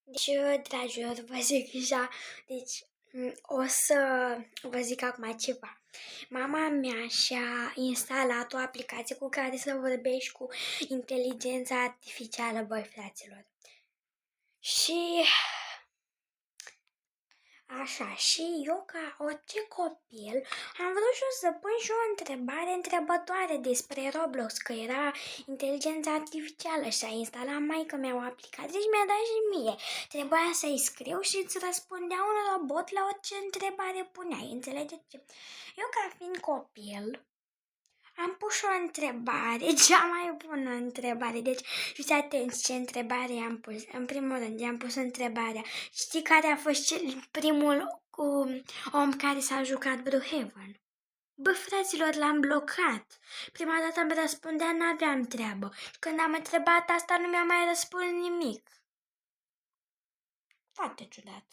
Deci, dragilor, vă zic așa, deci o să vă zic acum ceva. Mama mea și-a instalat o aplicație cu care să vorbești cu inteligența artificială, băi, fraților. Și așa, și eu ca orice copil am vrut și eu să pun și o întrebare întrebătoare despre Roblox, că era inteligența artificială și a instalat maică-mea o aplicație și mi-a dat și mie. Trebuia să-i scriu și îți răspundea un robot la orice întrebare puneai, înțelegeți? Eu ca fiind copil am pus o întrebare, cea mai bună întrebare. Deci, fiți atenți ce întrebare am pus. În primul rând, i-am pus întrebarea. Știi care a fost primul om care s-a jucat Brookhaven? Bă, fraților, l-am blocat. Prima dată îmi răspundea, n-aveam treabă. Când am întrebat asta, nu mi-a mai răspuns nimic. Foarte ciudat.